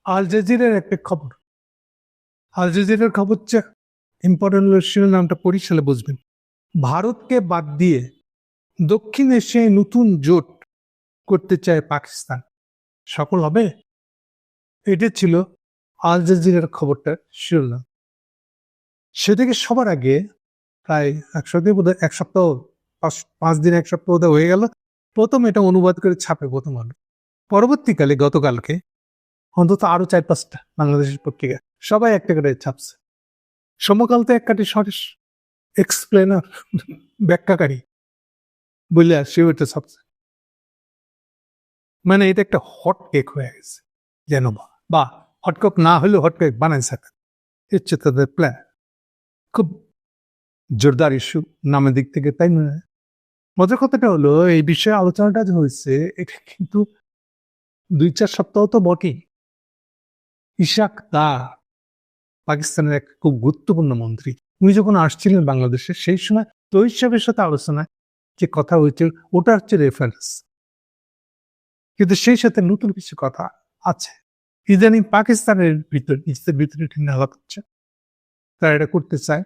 আল জাজিরার একটা খবর। আল জাজিরার খবর হচ্ছে ইম্পর্টেন্ট নামটা পরিশালে বুঝবেন। ভারতকে বাদ দিয়ে দক্ষিণ এশিয়ায় নতুন জোট করতে চায় পাকিস্তান, সফল হবে? এটা ছিল আল জাজিরার খবরটা শিরোনাম। সেদিকে সবার আগে প্রায় এক সপ্তাহ 5 দিন, এক সপ্তাহ হয়ে গেল, প্রথম এটা অনুবাদ করে ছাপে প্রথম আলো। পরবর্তীকালে গতকালকে অন্তত আরো 4-5টা বাংলাদেশের পত্রিকা সবাই একটা করে ছাপছে। সমকাল তো এক কাটি সরেস এক্সপ্লেনার, ব্যাখ্যাকারী বলে সে ওইটা ছাপছে। মানে এটা একটা হট কেক হয়ে গেছে যেন, বা হটকেক না হলেও হটকেক বানাই থাকে, হচ্ছে তাদের প্ল্যান। খুব জোরদার ইস্যু নামের দিক থেকে, তাই না? মজার কথাটা হলো, এই বিষয়ে আলোচনাটা যে হয়েছে এটা কিন্তু 2-4 সপ্তাহ তো বটেই। ইশাক দার, পাকিস্তানের এক খুব গুরুত্বপূর্ণ মন্ত্রী, উনি যখন আসছিলেন বাংলাদেশে সেই সময় তৈরি সাহেবের সাথে আলোচনায় যে কথা হয়েছে ওটা হচ্ছে রেফারেন্স, কিন্তু সেই সাথে নতুন কিছু কথা আছে। ইদানিং পাকিস্তানের নিজেদের ভিতরে নালাপ হচ্ছে, তারা এটা করতে চায়,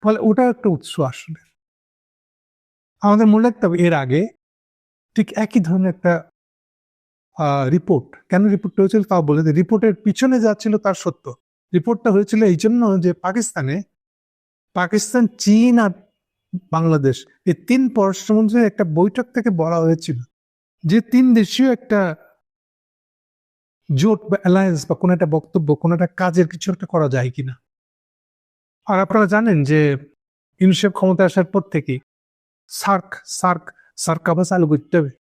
ফলে ওটা একটা উৎস। আসলে আমাদের মনে রাখতে হবে, এর আগে ঠিক একই ধরনের একটা রিপোর্ট, কেন রিপোর্টটা হয়েছিল তাও বলে দিই। রিপোর্টের পিছনে যা ছিল তার সত্য। রিপোর্টটা হয়েছিল এই জন্য যে পাকিস্তান, চীন আর বাংলাদেশ এই 3 পররাষ্ট্রমন্ত্রীর একটা বৈঠক থেকে বলা হয়েছিল যে 3 দেশীয় একটা জোট বা অ্যালায়েন্স বা কোনো একটা বক্তব্য, কোনো একটা কাজের কিছু একটা করা যায় কিনা। আর আপনারা জানেন যে ইউনিসেফ ক্ষমতা আসার পর থেকে সার্ক সার্ক সার্ক আবার চালু করতে হবে।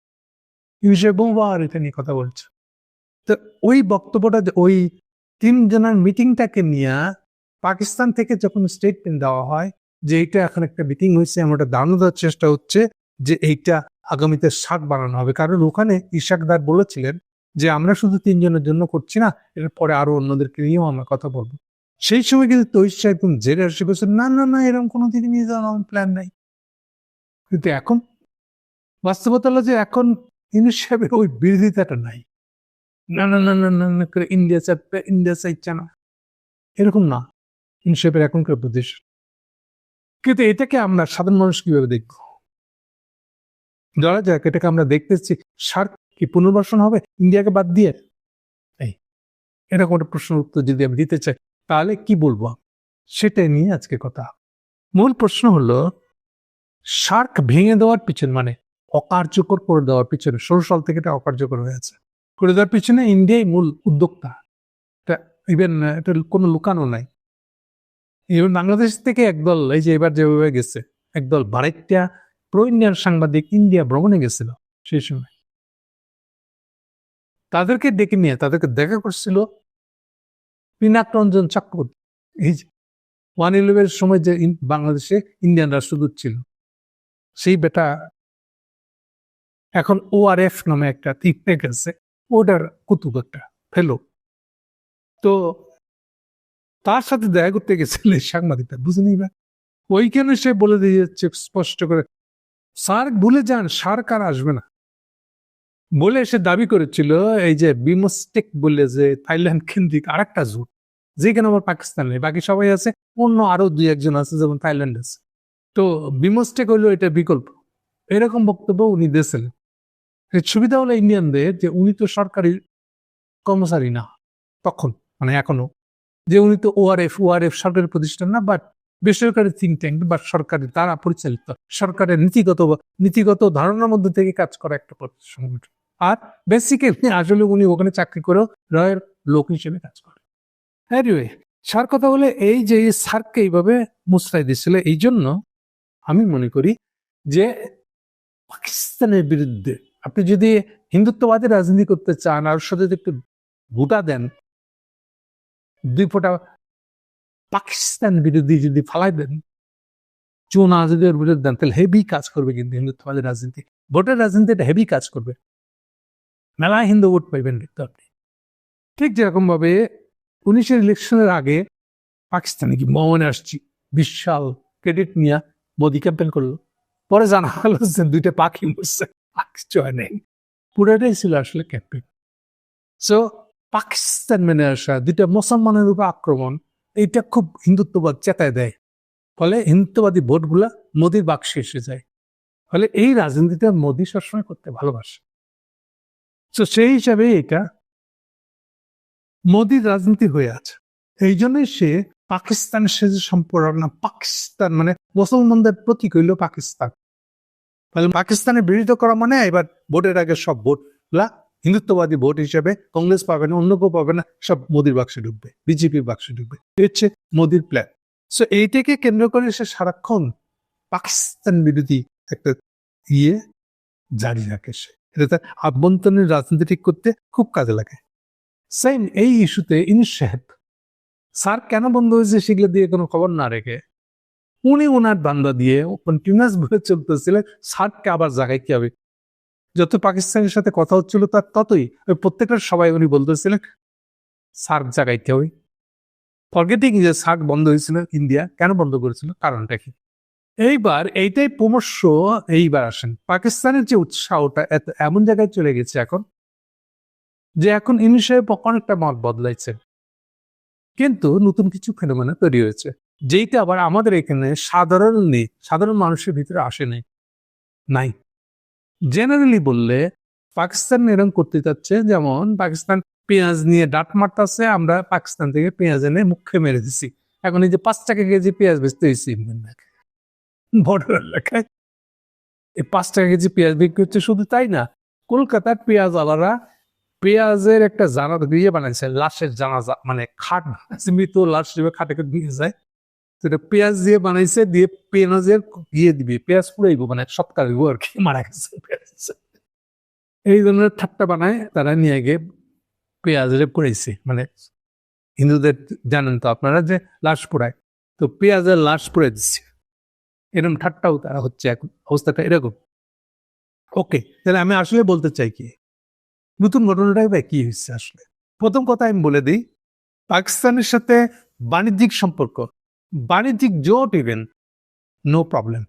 ইউনিসেফ বহুবার এটা নিয়ে কথা বলছে। তো ওই বক্তব্যটা, ওই 3 জনের মিটিংটাকে নিয়ে পাকিস্তান থেকে যখন স্টেটমেন্ট দেওয়া হয় যে এইটা এখন একটা মিটিং হয়েছে, আমরা ধারণা দেওয়ার চেষ্টা হচ্ছে যে এইটা আগামীতে 60 বানানো হবে। কারণ ওখানে ইশাকদার বলেছিলেন যে আমরা শুধু 3 জনের জন্য করছি না, এর পরে আরো অন্যদেরকে নিয়েও আমরা কথা বলবো। সেই সময় কিন্তু তৈরি সাহেব জেরে আসে বলছেন, না না না, এরকম কোনো দিকে নিয়ে যাওয়ার আমার প্ল্যান নাই। কিন্তু এখন বাস্তবতা হলো যে এখন ইউনুস সাহেবের ওই বিরোধিতাটা নাই। না না না না না না করে ইন্ডিয়া চাইছে না, এরকম না ইউনিসেফের এখনকার প্রদেশ। কিন্তু এটাকে আমরা সাধারণ মানুষ কিভাবে দেখবো? ধরা যাক এটাকে আমরা দেখতেছি সার্ক কি পুনর্বাসন হবে ইন্ডিয়াকে বাদ দিয়ে? এই এরকম একটা প্রশ্নের উত্তর যদি আমি দিতে চাই তাহলে কি বলবো, সেটাই নিয়ে আজকে কথা। মূল প্রশ্ন হলো, সার্ক ভেঙে দেওয়ার পিছনে, মানে অকার্যকর করে দেওয়ার পিছনে, 16 সাল থেকে এটা অকার্যকর হয়েছে, করে দেওয়ার পিছনে ইন্ডিয়াই মূল উদ্যোক্তা। ইভেন এটা কোনো লুকানো নাই। ইভেন বাংলাদেশ থেকে একদল, এই যে এবার যেভাবে গেছে একদল ভারতীয় প্রো ইন্ডিয়ান সাংবাদিক ইন্ডিয়া ভ্রমণে গেছিল, সেই সময় তাদেরকে ডেকে নিয়ে তাদেরকে দেখা করছিল পিনাক রঞ্জন চক্রবর্তী। এই যে 111 সময় যে বাংলাদেশে ইন্ডিয়ান রাষ্ট্রদূত ছিল, সেই বেটা এখন ORF নামে একটা ঠিক আছে, ওটার কুতুব একটা ফেলো। তো তার সাথে দেখা করতে গেছিল সাংবাদিকটা, বুঝেনি বা ওইখানে সে বলে দিয়ে যাচ্ছে স্পষ্ট করে, সার্ক ভুলে যান, সার্ক আর আসবে না বলে সে দাবি করেছিল। এই যে বিমস্টেক বলে যে থাইল্যান্ড কেন্দ্রিক আর একটা জোট, যেখানে আমার পাকিস্তান নেই, বাকি সবাই আছে, অন্য আরো 2-1 আছে, যেমন থাইল্যান্ড আছে, তো বিমস্টেক হইলো এটা বিকল্প, এরকম বক্তব্য উনি দিয়েছিলেন। সুবিধা হলো ইন্ডিয়ানদের যে উনি তো সরকারি কর্মচারী না তখন, মানে এখনো, যে উনি তো ওআরএফ সরকারি প্রতিষ্ঠান না, বাট বেসরকারি থিঙ্ক ট্যাঙ্ক বা সরকারি দ্বারা পরিচালিত, সরকারের নীতিগত ধারণার মধ্যে থেকে কাজ করা একটা সংগঠন। আর বেসিক্যালি আসলে উনি ওখানে চাকরি করেও রয়ের লোক হিসেবে কাজ করে। এনিওয়ে, সার কথা বলে, এই যে সার্ককে এইভাবে মুচড়াই দিচ্ছিল, এই জন্য আমি মনে করি যে পাকিস্তানের বিরুদ্ধে আপনি যদি হিন্দুত্ববাদী রাজনীতি করতে চান আর সাথে একটু ভোটা দেন, 2 ফোঁটা পাকিস্তান বিরোধী যদি ফালাই দেন, চুন আজাদের বিরুদ্ধে দেন, তাহলে হেভি কাজ করবে। কিন্তু হিন্দুত্ববাদী রাজনীতি, ভোটের রাজনীতিটা হেভি কাজ করবে, মেলা হিন্দু ভোট পাইবেন কিন্তু আপনি। ঠিক যেরকম ভাবে 19-এর ইলেকশনের আগে পাকিস্তানে কি মনে আসছি বিশাল ক্রেডিট নিয়ে মোদি ক্যাম্পেন করলো, পরে জানা গেল যে 2টা পাখি মরছে, নেই, পুরোটাই ছিল আসলে ক্যাম্পেন। সো পাকিস্তান মেনে আসা, দুইটা মুসলমানের উপর আক্রমণ, এইটা খুব হিন্দুত্ববাদ চেতায় দেয়। ফলে হিন্দুত্ববাদী ভোটগুলা মোদির বাক্সে এসে যায়। ফলে এই রাজনীতিটা মোদি সবসময় করতে ভালোবাসে। তো সেই হিসাবে এটা মোদির রাজনীতি হয়ে আছে। এই জন্যই সে পাকিস্তানের সাথে সম্পর্ক না, পাকিস্তান মানে মুসলমানদের প্রতীক হইল পাকিস্তান। ফলে পাকিস্তানের বিরোধিতা করা মানে এবার ভোটের আগে সব ভোটগুলা হিন্দুত্ববাদী ভোট হিসেবে কংগ্রেস পাবে না, অন্য কেউ পাবে না, সব মোদির বাক্সে ঢুকবে, বিজেপির বাক্সে ঢুকবে। এই হচ্ছে মোদির প্ল্যান। সো এইটাকে কেন্দ্র করে সে সারাক্ষণ পাকিস্তান বিরোধী একটা ইয়ে জারি রাখে। সে এটা তার আভ্যন্তরীণ রাজনীতি ঠিক করতে খুব কাজে লাগে। সেম এই ইস্যুতে ইনুস সাহেব স্যার কেন বন্ধ হয়েছে সেগুলো দিয়ে কোনো খবর না রেখে উনি ওনার বান্দা দিয়ে কন্টিনিউয়াস ভাবে চলতেছিলেন। স্যারকে আবার জায়গায় কি হবে, যত পাকিস্তানের সাথে কথা হচ্ছিল তার ততই ওই প্রত্যেকটা সবাই উনি বলতেছিলেন সার্ক জাগাইতে হবে, ফরগেটিং যে সার্ক বন্ধ হয়েছিল ইন্ডিয়া কেন বন্ধ করেছিল, কারণটা কি। এইবার এইটাই ক্রমশ এইবার আসেন পাকিস্তানের যে উৎসাহটা এমন জায়গায় চলে গেছে এখন যে এখন ইউনূস সাহেব অনেকটা মত বদলাইছে, কিন্তু নতুন কিছু ফেনোমেনা তৈরি হয়েছে যেইটা আবার আমাদের এখানে সাধারণ মানুষের ভিতরে আসে নাই। জেনারেলি বললে পাকিস্তান এরকম করতে চাচ্ছে, যেমন পাকিস্তান পেঁয়াজ নিয়ে ডাট মারতেছে, আমরা পাকিস্তান থেকে পেঁয়াজ এনে মুখে মেরে দিছি। এখন এই যে 5 টাকা কেজি পেঁয়াজ বেচতে হয়েছে বড় এলাকায়, এই 5 টাকা কেজি পেঁয়াজ বিক্রি হচ্ছে। শুধু তাই না, কলকাতার পেঁয়াজ আলারা পেঁয়াজের একটা জানাজা দিয়ে বানাইছে, লাশের জানাজা মানে খাট মৃত লাশ হিসেবে খাটে দিয়ে যায়, সেটা পেঁয়াজ দিয়ে বানাইছে, দিয়ে পেঁয়াজের ইয়ে দিবে, পেঁয়াজ পুরাইব মানে সৎকার আর কি, মারা গেছে পেঁয়াজ। এই ধরনের ঠাট্টা বানায় তারা নিয়ে গিয়ে পেঁয়াজের পুড়াইছে। মানে হিন্দুদের জানেন তো আপনারা যে লাশ পোড়ায়, তো পেঁয়াজের লাশ পুড়ে দিচ্ছে, এরকম ঠাট্টাও তারা হচ্ছে। এখন অবস্থাটা এরকম। ওকে, তাহলে আমি আসলে বলতে চাই কি, নতুন ঘটনাটাই বা কি হচ্ছে আসলে। প্রথম কথা আমি বলে দিই, পাকিস্তানের সাথে বাণিজ্যিক সম্পর্ক, বাণিজ্যিক জোট ইভেন নো প্রবলেম,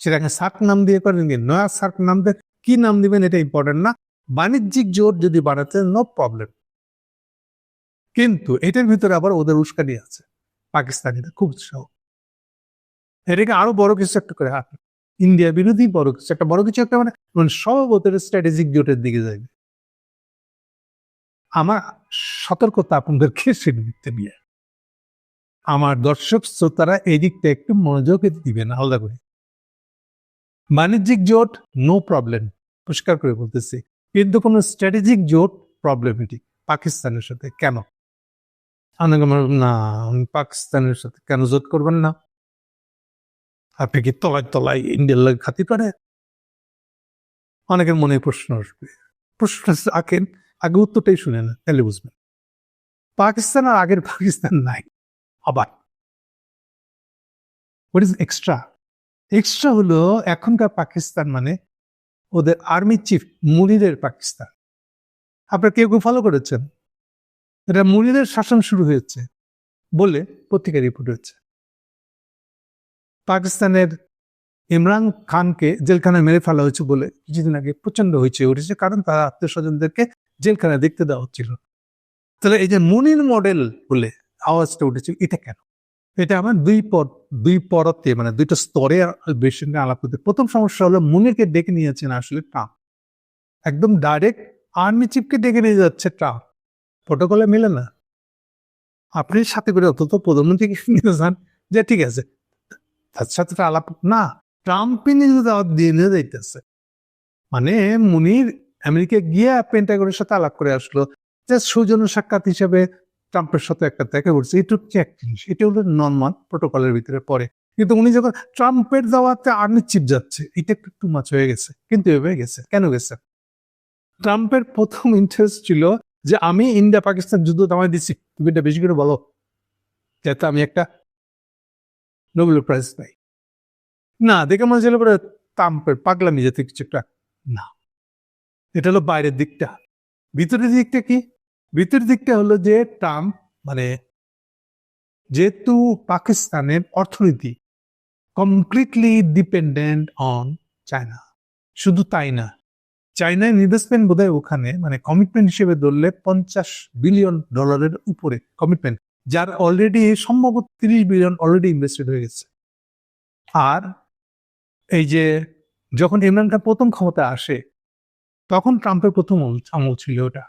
সেটাকে সার্ক নাম দিয়ে করেন, নয়া সার্ক নাম দিয়ে কি নাম দিবেন এটা ইম্পর্টেন্ট না, বাণিজ্যিক জোট যদি বাড়াতে নো প্রবলেম। কিন্তু এটার ভিতরে আবার ওদের উস্কানি আছে, পাকিস্তানিরা খুব উৎসাহ, এটাকে আরো বড় কিছু একটা করে ইন্ডিয়া বিরোধী বড় কিছু একটা মানে সব ওদের স্ট্র্যাটেজিক জোটের দিকে যাবে। আমার সতর্কতা আপনাদেরকে সেদিকতে নিয়ে, আমার দর্শক শ্রোতারা এই দিকটা একটু মনোযোগ দিবেন আলাদা করে। বাণিজ্যিক জোট নো প্রবলেম, পরিষ্কার করে বলতেছি, কিন্তু কোন স্ট্র্যাটেজিক জোট প্রবলেমেটিক পাকিস্তানের সাথে। কেন? না, পাকিস্তানের সাথে কেন জোট করবেন না? আপনি কি তলায় ইন্ডিয়ার লাগে খাতির করে? অনেকের মনে প্রশ্ন আসবে, প্রশ্ন আঁকেন, আগে উত্তরটাই শুনে না, তাহলে বুঝবেন। পাকিস্তান আর আগের পাকিস্তান নাই। আবার হোয়াট ইজ এক্সট্রা হলো এখনকার পাকিস্তান মানে ওদের আর্মি চিফ মুনিরের পাকিস্তান। আপনারা কেউ ফলো করেছেন? এটা মুনিরের শাসন শুরু হয়েছে বলে পত্রিকা রিপোর্ট হয়েছে। পাকিস্তানের ইমরান খানকে জেলখানায় মেরে ফেলা হয়েছে বলে কিছুদিন আগে প্রচন্ড হয়েছে উঠেছে, কারণ তার আত্মীয় স্বজনদেরকে জেলখানায় দেখতে দেওয়া হচ্ছিল। তাহলে এই যে মুনির মডেল বলে আওয়াজটা উঠেছে, এটা কেন? এটা আমার দুই পরতে মানে দুইটা স্তরে বেশি আলাপ করতে। প্রথম সমস্যা হলো মুনিরকে ডেকে নিয়েছেন আসলে ট্রাম্প, একদম ডাইরেক্ট আর্মি চিফকে ডেকে নিয়ে যাচ্ছে ট্রাম্প, প্রোটোকলে মিলে না। আপনি সাথে করে অন্তত প্রধানমন্ত্রীকে নিয়ে যান, যে ঠিক আছে তার সাথে আলাপ না, ট্রাম্পই নিজে দাওয়াত দিয়ে নিয়ে যাইতেছে। মানে মুনির আমেরিকা গিয়ে পেন্টাগনের সাথে আলাপ করে আসলো, যে সৌজন্য সাক্ষাৎ হিসেবে ট্রাম্পের সাথে একটা দেখা করছে, এটুকু এক জিনিস, এটা হলো নর্মাল প্রোটোকলের ভিতরে পড়ে। কিন্তু উনি যখন ট্রাম্পের দাওয়াতে আর্মি চিফ যাচ্ছে, এটা একটু টু মাচ হয়ে গেছে। কিন্তু এভাবে গেছে কেন গেছে? ট্রাম্পের প্রথম ইন্টারেস্ট ছিল যে আমি ইন্ডিয়া পাকিস্তান যুদ্ধ থামাই দিচ্ছি, তুমি এটা বেশি করে বলো, যাতে আমি একটা নোবেল প্রাইজ পাই। না, দেখে মনে ছিল ট্রাম্পের পাগলামি যাতে কিছু একটা না। এটা হলো বাইরের দিকটা। ভিতরের দিকটা কি? ভিতরের দিকটা হলো যে ট্রাম্প মানে যেহেতু পাকিস্তানের অর্থনীতি কমপ্লিটলি ডিপেন্ডেন্ট অন চায়না, শুধু তাই না, চায়নার ইনভেস্টমেন্ট বোধহয় ওখানে মানে কমিটমেন্ট হিসেবে ধরলে $50 বিলিয়ন উপরে কমিটমেন্ট, যার অলরেডি সম্ভবত 30 বিলিয়ন অলরেডি ইনভেস্টেড হয়ে গেছে। আর এই যে যখন ইমরান খান প্রথম ক্ষমতা আসে তখন ট্রাম্পের প্রথম আমল ছিল ওটা,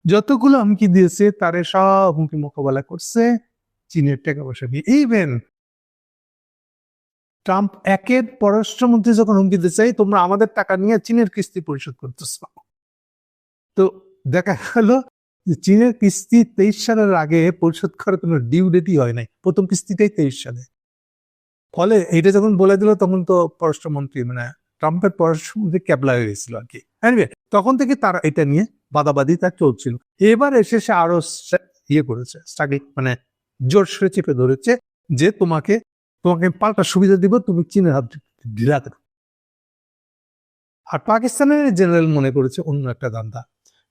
যতগুলো হুমকি দিয়েছে তারে সব হুমকি মোকাবেলা করছে চীনের টাকা পয়সা দিয়ে। ইভেন ট্রাম্প একের পররাষ্ট্রমন্ত্রী যখন হুমকি দিতে চাই তোমরা আমাদের টাকা নিয়ে চীনের কিস্তি পরিশোধ করতেছ, তো দেখা গেল যে চীনের কিস্তি 23 সালের আগে পরিশোধ করার কোনো ডিউ ডেটই হয় নাই, প্রথম কিস্তিটাই 23 সালে। ফলে এইটা যখন বলে দিল তখন তো পররাষ্ট্রমন্ত্রী মানে ট্রাম্পের পররাষ্ট্রমন্ত্রী ক্যাবলা হয়ে গেছিল আর কি। এনিওয়ে তখন থেকে তারা এটা নিয়ে বাদাবাদি তার চলছিল। এবার এসে সে আরো ইয়ে করেছে, স্ট্রাগল মানে জোর সরে চেপে ধরেছে যে তোমাকে পাল্টা সুবিধা দিব, তুমি চীনের হাত ঢিলা করো। আর পাকিস্তানের জেনারেল মনে করেছে অন্য একটা ধান্দা,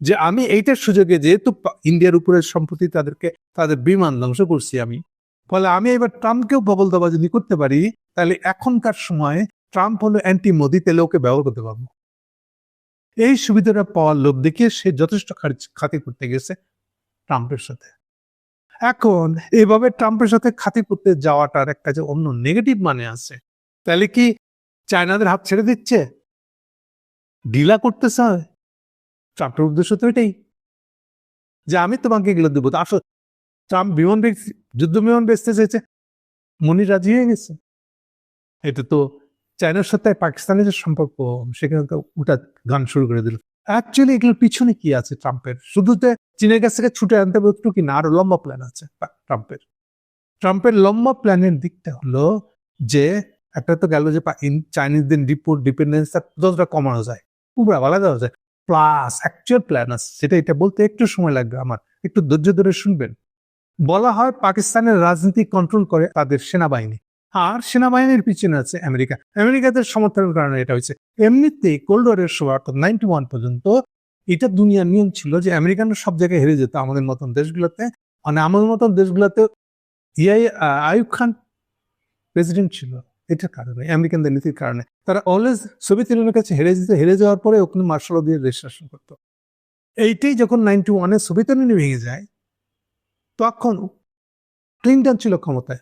যে আমি এইটার সুযোগে যেহেতু ইন্ডিয়ার উপরে সম্প্রতি তাদের বিমান ধ্বংস করছি আমি, ফলে আমি এবার ট্রাম্পকেও বগলদাবাজি করতে পারি, তাহলে এখনকার সময় ট্রাম্প হলো অ্যান্টি মোদি, তাহলে ওকে ব্যবহার করতে পারবো। এই সুবিধাটা পাওয়ার লোভ দেখিয়ে সে যথেষ্ট খাতির করতে গেছে ট্রাম্পের সাথে। এখন এইভাবে ট্রাম্পের সাথে খাতির করতে যাওয়াটার একটা যে অন্য নেগেটিভ মানে আছে, তাহলে কি চায়নাদের হাত ছেড়ে দিচ্ছে, ঢিলা করতেছে? ট্রাম্পের উদ্দেশ্য তো এটাই যে আমি তোমাকে এগুলো দেবো। আসলে ট্রাম্প যুদ্ধ বিমান বেচতে চেয়েছে, মনি রাজি হয়ে গেছে। এটা তো চায়নার সাথে পাকিস্তানের যে সম্পর্ক সেখানে তো উল্টা গান শুরু করে দিল। অ্যাকচুয়ালি এগুলোর পিছনে কি আছে ট্রাম্পের? শুধু তো চীনের কাছ থেকে ছুটে আনতে হবে কি না, আরো লম্বা প্ল্যান আছে ট্রাম্পের লম্বা প্ল্যানের দিকটা হলো যে একটা তো গেল যে চাইনিজদের ডিপেন্ডেন্স যতটা কমানো যায় পুরা বলা দেওয়া যায়, প্লাস অ্যাকচুয়াল প্ল্যান আছে সেটা এটা বলতে একটু সময় লাগবে, আমার একটু ধৈর্য ধরে শুনবেন। বলা হয় পাকিস্তানের রাজনীতি কন্ট্রোল করে তাদের সেনাবাহিনী, আর সেনাবাহিনীর পিছনে আছে আমেরিকাদের সমর্থনের কারণে এটা হয়েছে। এমনিতে কোল্ড ওয়ারের সময় অর্থাৎ 91 পর্যন্ত এটা দুনিয়ার নিয়ম ছিল যে আমেরিকানরা সব জায়গায় হেরে যেত আমাদের মতন দেশগুলোতে, মানে আমাদের মতন দেশগুলোতে আইয়ুব খান প্রেসিডেন্ট ছিল। এটার কারণে আমেরিকানদের নীতির কারণে তারা অলওয়েজ সোভিয়েত ইউনিয়নের কাছে হেরে যাওয়ার পরে ওখানে মার্শাল দিয়ে দেশ শাসন করতো। এইটাই যখন 91-এ সোভিয়েত ইউনিয়ন ভেঙে যায় তখন ক্লিন্টন ছিল ক্ষমতায়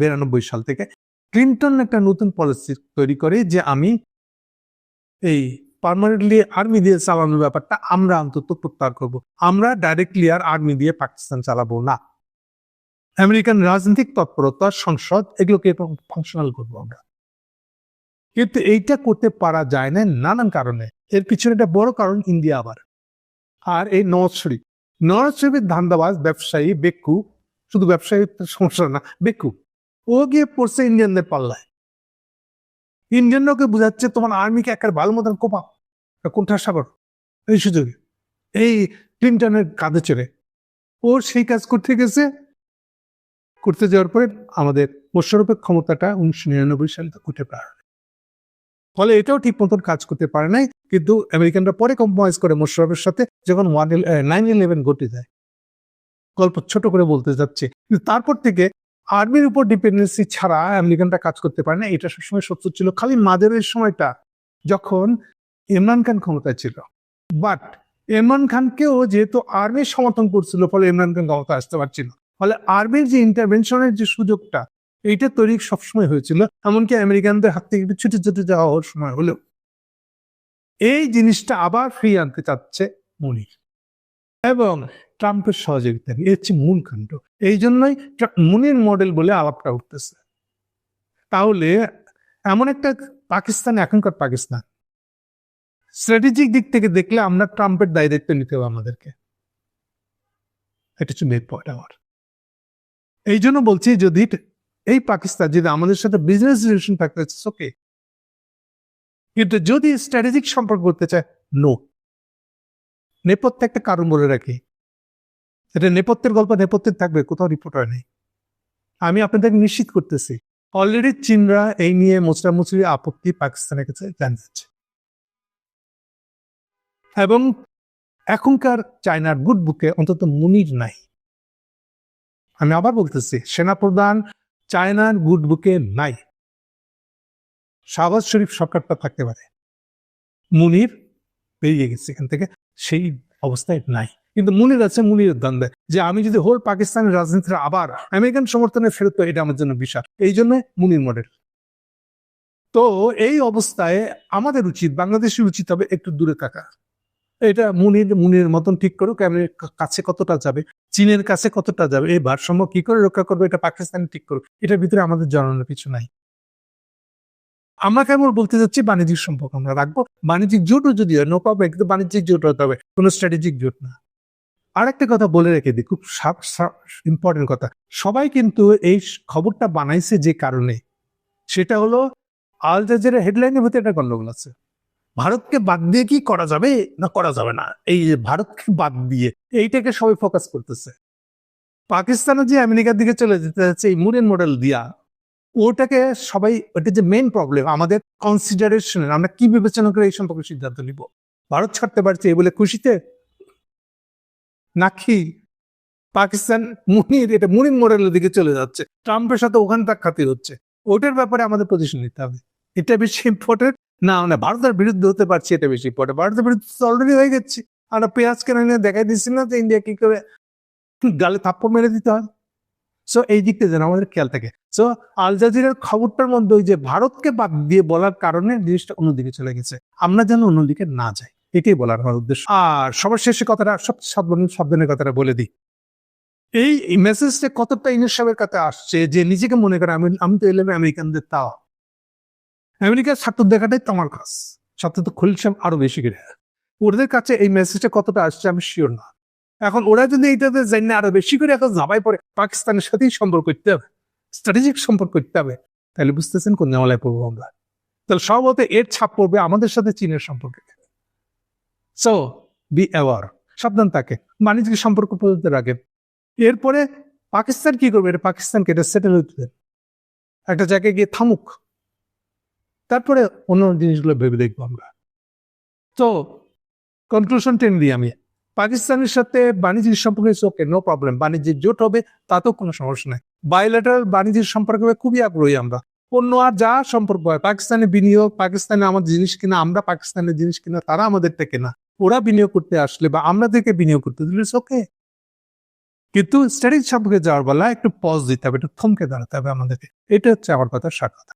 92 সাল থেকে। ক্লিন্টন একটা নতুন পলিসি তৈরি করে যে আমি এই পার্মানেন্টলি আর্মি দিয়ে চালানোর ব্যাপারটা আমরা অন্তত প্রত্যাহার করব, আমরা ডাইরেক্টলি আর আর্মি দিয়ে পাকিস্তান চালাবো না, আমেরিকান রাজনৈতিক তৎপরতা সংসদ এগুলোকে ফাংশনাল করবো আমরা। কিন্তু এইটা করতে পারা যায় না নানান কারণে। এর পিছনে একটা বড় কারণ ইন্ডিয়া আবার, আর এই নওয়াজ শরীফের ধান্দাবাজ ব্যবসায়ী বেক্কু, শুধু ব্যবসায়ী সমস্যা না, বেক্কু ও গিয়ে পড়ছে ইন্ডিয়ানদের পাল্লায়। ইন্ডিয়ানকে বুঝাচ্ছে তোমার আর্মিকে একটা ভালো মতন কোপাও, কোণঠাসা করো এই সুযোগে, এই ক্লিন্টনের কাঁধে চড়ে ও সেই কাজ করতে যাওয়ার পরে আমাদের মোশাররফের ক্ষমতাটা 1999 সালে উঠে পারে, ফলে এটাও ঠিক মতন কাজ করতে পারে নাই। কিন্তু আমেরিকানরা পরে কম্প্রোমাইজ করে মোশাররফের সাথে যখন 9/11 ঘটে যায়। গল্প ছোট করে বলতে যাচ্ছে, কিন্তু তারপর থেকে আর্মির উপর ডিপেন্ডেন্সি ছাড়া আমেরিকানরা কাজ করতে পারে না। এটা সবসময় সত্য ছিল খালি মাদারের সময়টা যখন ইমরান খান ক্ষমতায় ছিল। বাট ইমরান খানকেও যেহেতু আর্মির সমর্থন করছিল ফলে ইমরান খান ক্ষমতা আসতে পারছিল, ফলে আর্মির যে ইন্টারভেনশনের যে সুযোগটা এইটা তৈরি সবসময় হয়েছিল, এমনকি আমেরিকানদের হাত থেকে একটু ছুটে যাওয়ার সময় হলেও। এই জিনিসটা আবার ফ্রি আনতে চাচ্ছে মুনির এবং ট্রাম্পের সহযোগিতা, এর হচ্ছে মূল কাণ্ড। এই জন্যই মুনির মডেল বলে আলাপটা উঠতেছে। তাহলে এমন একটা পাকিস্তান, এখনকার পাকিস্তান স্ট্র্যাটেজিক দিক থেকে দেখলে আমরা ট্রাম্পের দায়িত্ব নিতে হবে আমাদেরকে। এটা হচ্ছে মেন পয়েন্ট আমার। এই জন্য বলছি যদি এই পাকিস্তান যদি আমাদের সাথে বিজনেস রিলেশন থাকতে ওকে, কিন্তু যদি স্ট্র্যাটেজিক সম্পর্ক করতে চায় নো। নেপথ্যে একটা কারণ বলে রাখি, এটা নেপথ্যের গল্প নেপথ্যের থাকবে, কোথাও রিপোর্ট হয় নাই। আমি আপনাদের নিশ্চিত করতেছি অলরেডি চীনরা এই নিয়ে মোচড়ামুচড়ি আপত্তি পাকিস্তানের কাছে জানিয়েছে, এবং এখনকার চায়নার গুড বুকে অন্তত মুনির নাই। আমি আবার বলতেছি সেনাপ্রধান চায়নার গুড বুকে নাই। শাহবাজ শরীফ সরকারটা থাকতে পারে, মুনির বেরিয়ে গেছে এখান থেকে, সেই অবস্থায় নাই। কিন্তু মুনির আছে, মুনির দান দেয় যে আমি যদি হোল পাকিস্তানের রাজনীতির আবার আমেরিকান সমর্থনে ফেরত পাই, এটা আমার জন্য বিশাল। এই জন্য মুনির মডেল। তো এই অবস্থায় আমাদের উচিত, বাংলাদেশের উচিত হবে একটু দূরে থাকা। এটা মুনির মতন ঠিক করুক, আমেরিকার কাছে কতটা যাবে, চীনের কাছে কতটা যাবে, এই ভারসাম্য কি করে রক্ষা করবে, এটা পাকিস্তান ঠিক করুক। এটার ভিতরে আমাদের জানানোর কিছু নাই। আমরা কেমন বলতে যাচ্ছি বাণিজ্যিক সম্পর্ক আমরা রাখবো, বাণিজ্যিক জোটও যদি হয় নো প্রবলেম, কিন্তু বাণিজ্যিক জোট হতে হবে, কোনো স্ট্র্যাটেজিক জোট না। আরেকটা কথা বলে রেখে দিই, খুব ইম্পর্টেন্ট কথা, সবাই কিন্তু এই খবরটা বানাইছে যে কারণে, সেটা হলো আল জাজিরা হেডলাইনের ভিতরে একটা গন্ডগোল আছে। ভারতকে বাদ দিয়ে কি করা যাবে না করা যাবে না, এই যে ভারতকে বাদ দিয়ে এইটাকে সবাই ফোকাস করতেছে। পাকিস্তানে যে আমেরিকার দিকে চলে যেতে যাচ্ছে এই মুরেন মডেল দিয়া, ওটাকে সবাই, ওটা যে মেইন প্রবলেম আমাদের কনসিডারেশনের, আমরা কি বিবেচনা করে এই সম্পর্কে সিদ্ধান্ত নিব। ভারত ছাড়তে পারছে এই বলে খুশিতে, নাকি পাকিস্তান এটা মুনির মডেলের দিকে চলে যাচ্ছে, ট্রাম্পের সাথে ওখানে তার খাতির হচ্ছে, ওটার ব্যাপারে আমাদের পজিশন নিতে হবে। এটা বেশি ইম্পর্টেন্ট না, মানে ভারতের বিরুদ্ধে হতে পারছি এটা বেশি ইম্পর্টেন্ট। ভারতের বিরুদ্ধে অলরেডি হয়ে গেছি, আমরা পেঁয়াজ কেনা নিয়ে দেখাই দিচ্ছি না যে ইন্ডিয়া কি করে গালে থাপ্পড় মেরে দিতে হয়। সো এই দিকটা যেন আমাদের খেয়াল থাকে। সো আল জাজিরার খবরটার মধ্যে ওই যে ভারতকে বাদ দিয়ে বলার কারণে জিনিসটা অন্যদিকে চলে গেছে, আমরা যেন অন্যদিকে না যাই, এটাই বলার আমার উদ্দেশ্য। আর সবার শেষে কথাটা, সব সাবধানের কথাটা বলে দিই, এই মেসেজটা কতটা ইউনূস সাহেবের কাছে আসছে যে নিজেকে মনে করে আমি তো এলাম আমেরিকানদের তাও, আমেরিকার স্বার্থ দেখাটাই তো আমার কাজ, সাথে তো খলিল সাহেব আরো বেশি করে। ওদের কাছে এই মেসেজটা কতটা আসছে আমি শিওর না। এখন ওরা যদি এইটাতে জানি না আরো বেশি করে এখন ঝাঁপাই পড়ে পাকিস্তানের সাথেই সম্পর্ক করতে হবে, স্ট্র্যাটেজিক সম্পর্ক করতে হবে, তাহলে বুঝতেছেন কোন জামালায় পড়বো আমরা। তাহলে সম্ভবত এর ছাপ পড়বে আমাদের সাথে চীনের সম্পর্কে। সো বি অ্যাওয়ার, সাবধান থাকে, বাণিজ্যিক সম্পর্ক পর্যন্ত রাখেন। এরপরে পাকিস্তান কি করবে, এটা পাকিস্তানকে এটা সেটেল হইতে দেন, একটা জায়গায় গিয়ে থামুক, তারপরে অন্য জিনিসগুলো ভেবে দেখবো আমরা। তো কনক্লুশন টেনে দিই আমি, পাকিস্তানের সাথে বাণিজ্যিক সম্পর্ক ওকে, নো প্রবলেম, বাণিজ্যিক জোট হবে, তাতেও কোনো সমস্যা নাই। বায়োলেটারাল বাণিজ্যিক সম্পর্ক হবে, খুবই আগ্রহী আমরা। অন্য আর যা সম্পর্ক হয়, পাকিস্তানে বিনিয়োগ, পাকিস্তানে আমাদের জিনিস কিনা, আমরা পাকিস্তানের জিনিস কিনা, তারা আমাদের থেকে না, ওরা বিনিয়োগ করতে আসলে বা আমাদেরকে বিনিয়োগ করতে দিলে ওকে। কিন্তু স্ট্র্যাটেজি সম্পর্কে যাওয়ার বেলা একটু পজ দিতে হবে, একটু থমকে দাঁড়াতে হবে আমাদেরকে। এটা হচ্ছে আমার কথা, সার কথা।